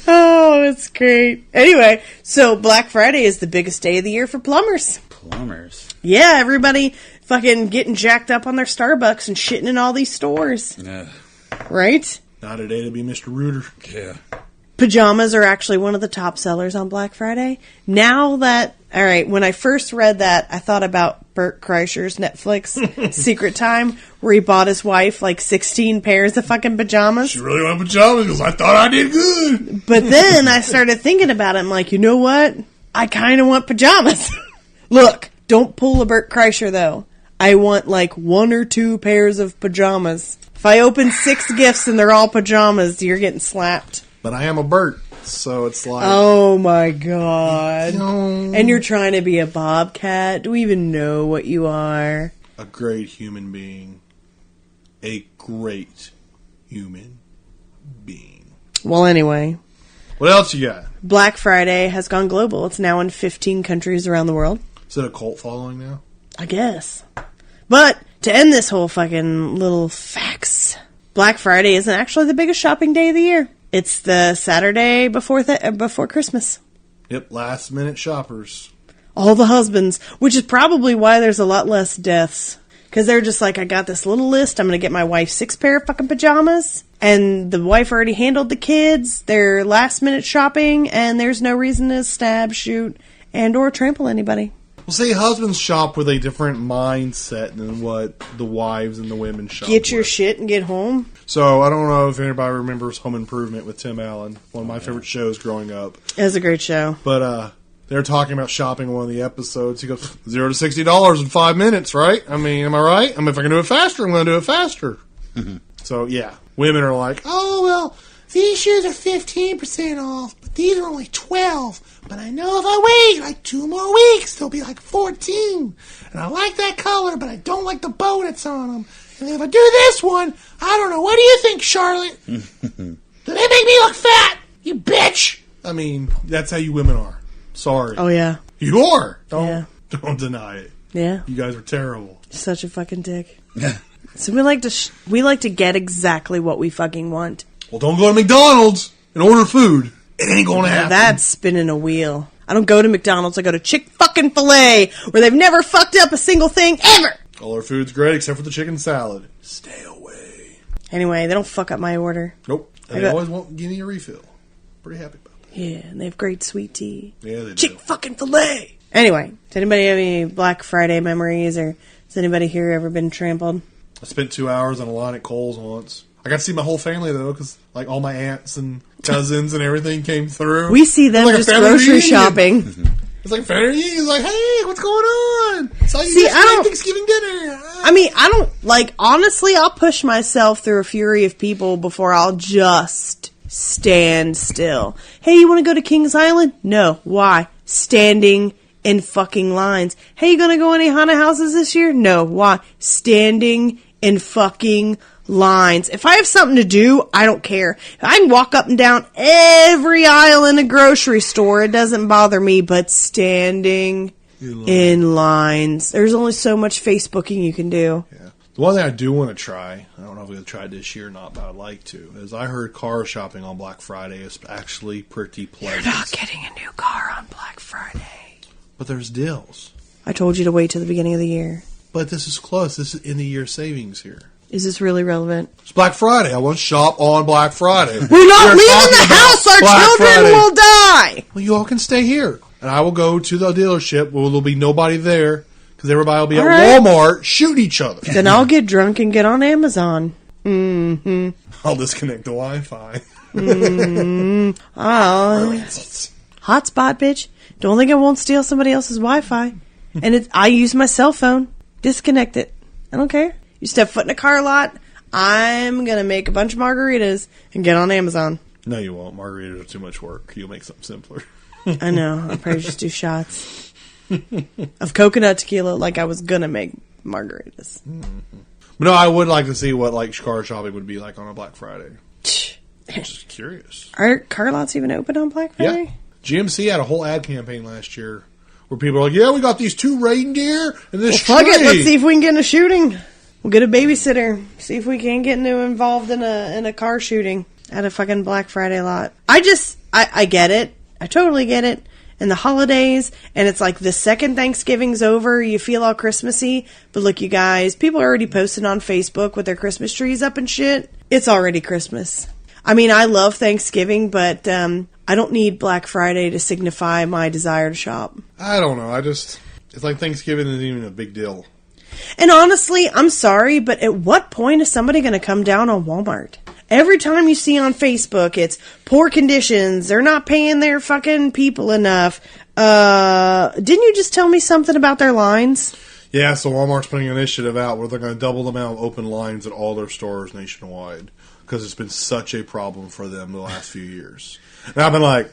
Oh, it's great. Anyway, so Black Friday is the biggest day of the year for plumbers.
Plumbers.
Yeah, everybody fucking getting jacked up on their Starbucks and shitting in all these stores.
Yeah.
Right?
Not a day to be Mr. Rooter.
Yeah.
Pajamas are actually one of the top sellers on Black Friday. Now that, all right, when I first read that, I thought about Bert Kreischer's Netflix Secret Time, where he bought his wife 16 pairs of fucking pajamas.
She really wanted pajamas because I thought I did good.
But then I started thinking about it. I'm like, you know what? I kind of want pajamas. Look, don't pull a Bert Kreischer, though. I want 1 or 2 pairs of pajamas. If I open 6 gifts and they're all pajamas, you're getting slapped.
But I am a Bert, so it's like...
Oh, my God. And you're trying to be a bobcat? Do we even know what you are?
A great human being. A great human being.
Well, anyway.
What else you got?
Black Friday has gone global. It's now in 15 countries around the world.
Is it a cult following now?
I guess. But to end this whole fucking little facts, Black Friday isn't actually the biggest shopping day of the year. It's the Saturday before Christmas.
Yep, last minute shoppers.
All the husbands, which is probably why there's a lot less deaths. Because they're just like, I got this little list. I'm going to get my wife 6 pair of fucking pajamas. And the wife already handled the kids. They're last minute shopping. And there's no reason to stab, shoot, and or trample anybody.
Well, see, husbands shop with a different mindset than what the wives and the women shop
Get your
with.
shit and get home.
So, I don't know if anybody remembers Home Improvement with Tim Allen. One of my favorite shows growing up.
It was a great show.
But, they were talking about shopping in one of the episodes. He goes, $0 to $60 in 5 minutes, right? I mean, am I right? I mean, if I can do it faster, I'm going to do it faster. So, yeah. Women are like, oh, well, these shoes are 15% off, but these are only 12. But I know if I wait 2 more weeks, they'll be 14. And I like that color, but I don't like the bow that's on them. And if I do this one, I don't know. What do you think, Charlotte? Do they make me look fat? You bitch! I mean, that's how you women are. Sorry.
Oh, yeah.
You are. Don't deny it.
Yeah.
You guys are terrible.
Such a fucking dick. So we like to get exactly what we fucking want.
Well, don't go to McDonald's and order food. It ain't going to happen.
That's spinning a wheel. I don't go to McDonald's. I go to Chick-fucking-Filet, where they've never fucked up a single thing ever.
All our food's great except for the chicken salad. Stay away.
Anyway, they don't fuck up my order.
Nope. And they always won't give me a refill. Pretty happy about that.
Yeah, and they have great sweet tea.
Yeah, they do.
Chick-fucking-Filet. Anyway, does anybody have any Black Friday memories, or has anybody here ever been trampled?
I spent 2 hours on a line at Kohl's once. I got to see my whole family, though, because all my aunts and cousins and everything came through.
We see them just grocery
reunion.
shopping.
It's like a family reunion. It's like, hey, what's going on? Saw you
See,
yesterday at Thanksgiving dinner.
I mean, I don't, honestly, I'll push myself through a fury of people before I'll just stand still. Hey, you want to go to Kings Island? No. Why? Standing in fucking lines. Hey, you gonna go any haunted houses this year? No. Why? Standing in fucking lines. If I have something to do, I don't care. I can walk up and down every aisle in a grocery store. It doesn't bother me, but standing in lines. There's only so much Facebooking you can do.
Yeah. The one thing I do want to try, I don't know if we'll try this year or not, but I'd like to, is I heard car shopping on Black Friday is actually pretty pleasant.
You're not getting a new car on Black Friday.
But there's deals.
I told you to wait till the beginning of the year.
But this is close. This is in the year savings here.
Is this really relevant?
It's Black Friday. I want to shop on Black Friday.
We're not leaving the house. Our children will die.
Well, you all can stay here. And I will go to the dealership where there'll be nobody there because everybody will be at Walmart shooting each other.
Then I'll get drunk and get on Amazon. Mm-hmm.
I'll disconnect the Wi-Fi.
Mm-hmm. Oh. Hotspot, bitch. Don't think I won't steal somebody else's Wi-Fi. And I use my cell phone. Disconnect it. I don't care. You step foot in a car lot, I'm going to make a bunch of margaritas and get on Amazon.
No, you won't. Margaritas are too much work. You'll make something simpler.
I know. I'll probably just do shots of coconut tequila like I was going to make margaritas.
Mm-hmm. But no, I would like to see what like car shopping would be like on a Black Friday. I'm just curious.
Are car lots even open on Black Friday?
Yeah. GMC had a whole ad campaign last year where people are like, yeah, we got these 2 reindeer and this tree.
Fuck it. Let's see if we can get in a shooting. We'll get a babysitter. See if we can get involved in a car shooting at a fucking Black Friday lot. I get it. I totally get it. And the holidays, and it's like the second Thanksgiving's over, you feel all Christmassy. But look, you guys, people are already posting on Facebook with their Christmas trees up and shit. It's already Christmas. I mean, I love Thanksgiving, but I don't need Black Friday to signify my desire to shop.
I don't know. It's like Thanksgiving isn't even a big deal.
And honestly, I'm sorry, but at what point is somebody going to come down on Walmart? Every time you see on Facebook, it's poor conditions. They're not paying their fucking people enough. Didn't you just tell me something about their lines?
Yeah, so Walmart's putting an initiative out where they're going to double the amount of open lines at all their stores nationwide because it's been such a problem for them the last few years. And I've been like,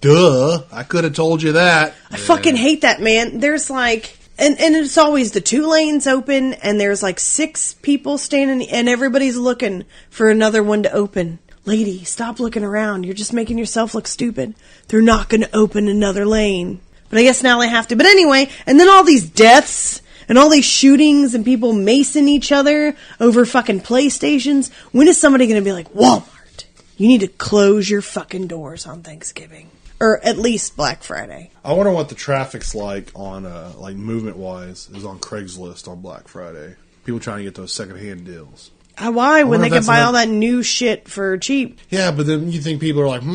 duh, I could have told you that.
I fucking hate that, man. There's like... And it's always the 2 lanes open, and there's like 6 people standing, and everybody's looking for another one to open. Lady, stop looking around. You're just making yourself look stupid. They're not going to open another lane. But I guess now they have to. But anyway, and then all these deaths, and all these shootings, and people macing each other over fucking PlayStations. When is somebody going to be like, Walmart, you need to close your fucking doors on Thanksgiving? Or at least Black Friday.
I wonder what the traffic's like on, like movement-wise, is on Craigslist on Black Friday. People trying to get those second-hand deals.
Why? When they can buy all that new shit for cheap.
Yeah, but then you think people are like, I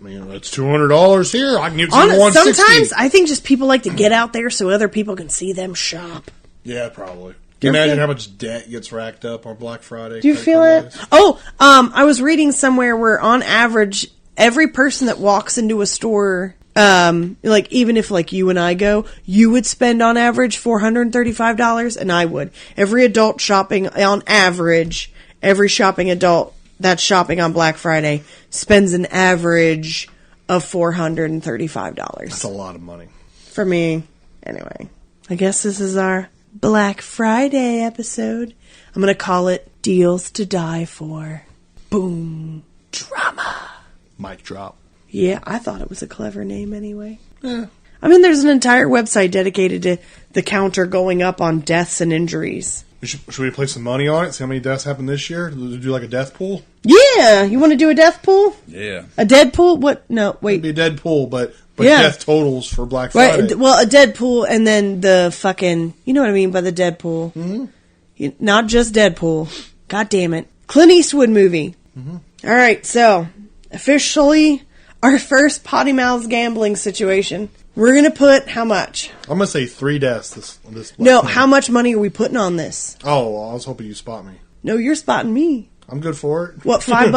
mean, it's $200 here. I can get some $160.
Sometimes I think just people like to get out there so other people can see them shop.
Yeah, probably. Can you imagine how much debt gets racked up on Black Friday?
Do you feel it? Oh, I was reading somewhere where on average... Every person that walks into a store, like even if like you and I go, you would spend on average $435, and I would. Every adult shopping on average, every shopping adult that's shopping on Black Friday spends an average of $435.
That's a lot of money.
For me. Anyway, I guess this is our Black Friday episode. I'm going to call it Deals to Die For. Boom. Drama.
Mic drop.
Yeah, I thought it was a clever name anyway. Yeah. I mean, there's an entire website dedicated to the counter going up on deaths and injuries.
Should we play some money on it? See how many deaths happened this year? Do like a death pool?
Yeah! You want to do a death pool?
Yeah.
A dead pool? What? No, wait.
It'd be a dead pool, but yeah. Death totals for Black Friday.
Right. Well, a dead pool and then the fucking... You know what I mean by the dead pool. Mm-hmm. Not just Deadpool. God damn it. Clint Eastwood movie. Mm-hmm. All right, so... Officially, our first Pody Mouths gambling situation. We're going to put how much?
I'm going to say 3 deaths this
No, how much money are we putting on this?
Oh, well, I was hoping you'd spot me.
No, you're spotting me.
I'm good for it.
What, $5?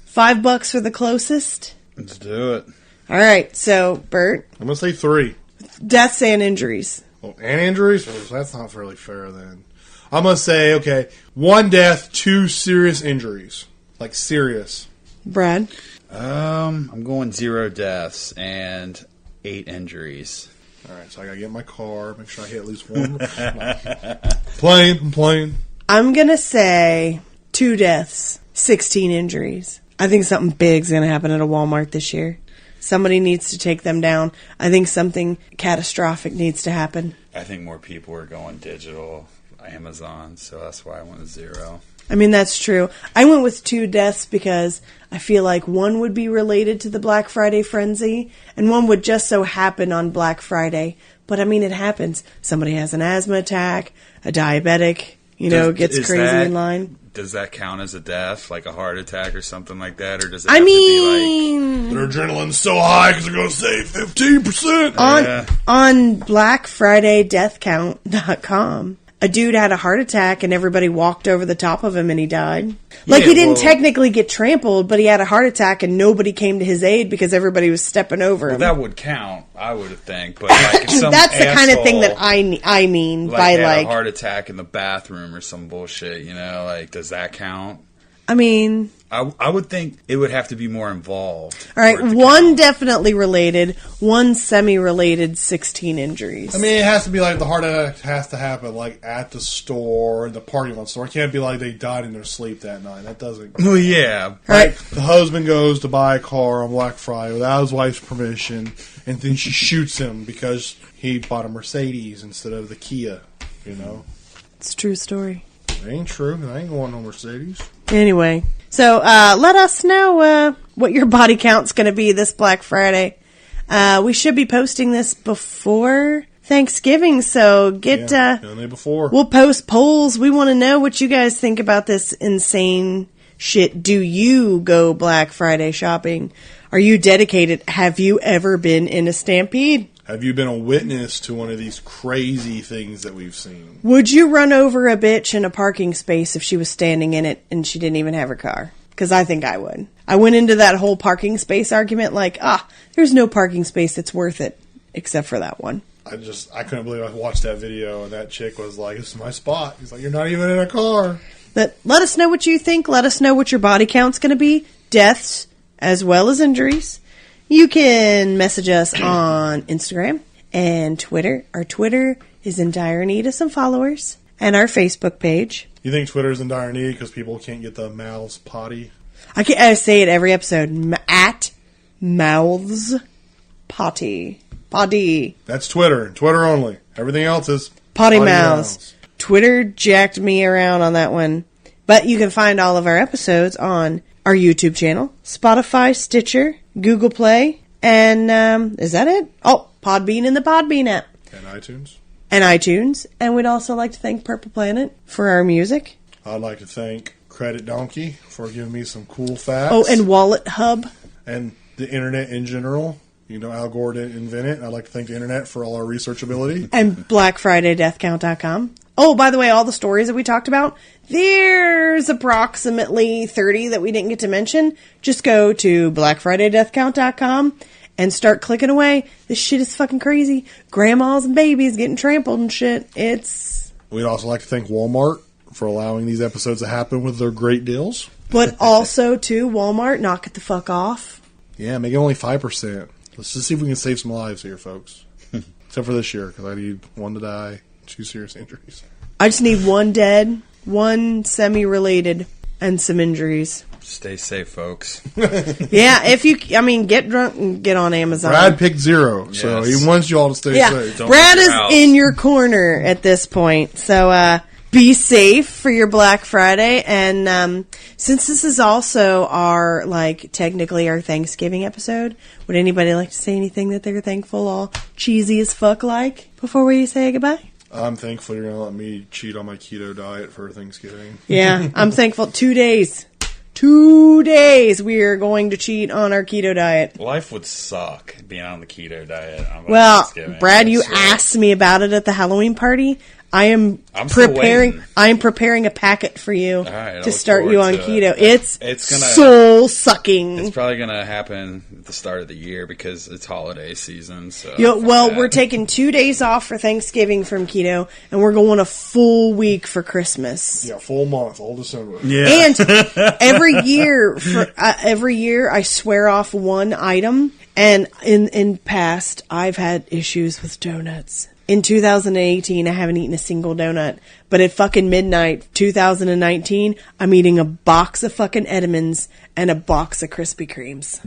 $5 for the closest?
Let's do it.
All right, so, Bert.
I'm going to say 3.
Deaths and injuries.
Oh, and injuries? Oh, that's not really fair then. I'm going to say, okay, 1 death, 2 serious injuries. Like, serious.
Brad?
I'm going 0 deaths and 8 injuries.
All right, so I got to get in my car, make sure I hit at least 1. I'm playing.
I'm going to say 2 deaths, 16 injuries. I think something big's going to happen at a Walmart this year. Somebody needs to take them down. I think something catastrophic needs to happen.
I think more people are going digital, Amazon, so that's why I went with 0.
I mean, that's true. I went with 2 deaths because I feel like one would be related to the Black Friday frenzy, and one would just so happen on Black Friday. But, I mean, it happens. Somebody has an asthma attack, a diabetic, gets crazy in line.
Does that count as a death, like a heart attack or something like that? Or does it have to be like...
Their adrenaline's so high because they're going to save 15%.
On BlackFridayDeathCount.com, a dude had a heart attack and everybody walked over the top of him and he died. Like, he didn't technically get trampled, but he had a heart attack and nobody came to his aid because everybody was stepping over him.
Well, that would count, I would think. But like, if some
that's the kind of thing that I mean by
had a heart attack in the bathroom or some bullshit, does that count?
I mean...
I would think it would have to be more involved.
All right, one definitely related, one semi-related, 16 injuries.
I mean, it has to be like the heart attack has to happen like at the store, the parking lot store. It can't be like they died in their sleep that night. That doesn't...
Well, yeah.
Like, the husband goes to buy a car on Black Friday without his wife's permission, and then she shoots him because he bought a Mercedes instead of the Kia,
It's a true story.
It ain't true. I ain't going on Mercedes.
Anyway... So, let us know what your body count's going to be this Black Friday. We should be posting this before Thanksgiving, so
before.
We'll post polls. We want to know what you guys think about this insane shit. Do you go Black Friday shopping? Are you dedicated? Have you ever been in a stampede?
Have you been a witness to one of these crazy things that we've seen?
Would you run over a bitch in a parking space if she was standing in it and she didn't even have her car? Because I think I would. I went into that whole parking space argument like, there's no parking space that's worth it except for that one.
I couldn't believe I watched that video and that chick was like, this is my spot. He's like, you're not even in a car.
But let us know what you think. Let us know what your body count's going to be. Deaths as well as injuries. You can message us on Instagram and Twitter. Our Twitter is in dire need of some followers. And our Facebook page.
You think Twitter's in dire need because people can't get the mouths potty?
I say it every episode. At mouths potty. Poddy.
That's Twitter. Twitter only. Everything else is
Pody Mouths. Twitter jacked me around on that one. But you can find all of our episodes on our YouTube channel, Spotify, Stitcher, Google Play, and is that it? Oh, Podbean and the Podbean app.
And iTunes.
And we'd also like to thank Purple Planet for our music.
I'd like to thank Credit Donkey for giving me some cool facts.
Oh, and Wallet Hub.
And the internet in general. Al Gore didn't invent it. I'd like to thank the internet for all our researchability.
And BlackFridayDeathCount.com. Oh, by the way, all the stories that we talked about, there's approximately 30 that we didn't get to mention. Just go to BlackFridayDeathCount.com and start clicking away. This shit is fucking crazy. Grandmas and babies getting trampled and shit.
We'd also like to thank Walmart for allowing these episodes to happen with their great deals.
But also, too, Walmart, knock it the fuck off.
Yeah, make it only 5%. Let's just see if we can save some lives here, folks. Except for this year, because I need 1 to die, 2 serious injuries.
I just need 1 dead, 1 semi-related, and some injuries.
Stay safe, folks.
Yeah, get drunk and get on Amazon.
Brad picked 0, so he wants you all to stay safe.
Brad is in your corner at this point, so be safe for your Black Friday. And since this is also our, technically our Thanksgiving episode, would anybody like to say anything that they're thankful, all cheesy as fuck before we say goodbye?
I'm thankful you're going to let me cheat on my keto diet for Thanksgiving.
Yeah, I'm thankful. 2 days. 2 days we are going to cheat on our keto diet.
Life would suck being on the keto diet on
Thanksgiving. Brad, you asked me about it at the Halloween party. I'm preparing a packet for you to start you on keto. It's soul sucking.
It's probably gonna happen at the start of the year because it's holiday season. So
we're taking 2 days off for Thanksgiving from keto, and we're going a full week for Christmas.
Yeah, full month, all December.
Yeah,
and every year I swear off one item. And in past, I've had issues with donuts. In 2018, I haven't eaten a single donut. But at fucking midnight, 2019, I'm eating a box of fucking Edmonds and a box of Krispy Kremes.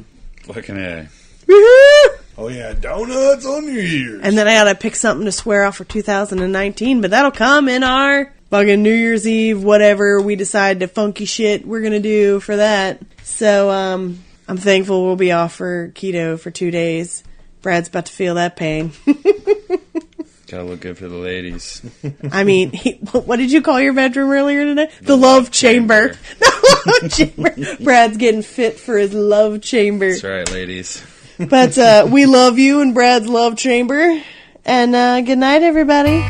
Fucking A.
Woohoo!
Oh yeah, donuts on New Year's.
And then I gotta pick something to swear off for 2019, but that'll come in our fucking New Year's Eve, whatever we decide to funky shit we're gonna do for that. So, I'm thankful we'll be off for keto for 2 days. Brad's about to feel that pain.
Gotta look good for the ladies.
I mean, what did you call your bedroom earlier today? The love chamber. The love chamber. Brad's getting fit for his love chamber.
That's right, ladies.
But we love you in Brad's love chamber. And good night, everybody.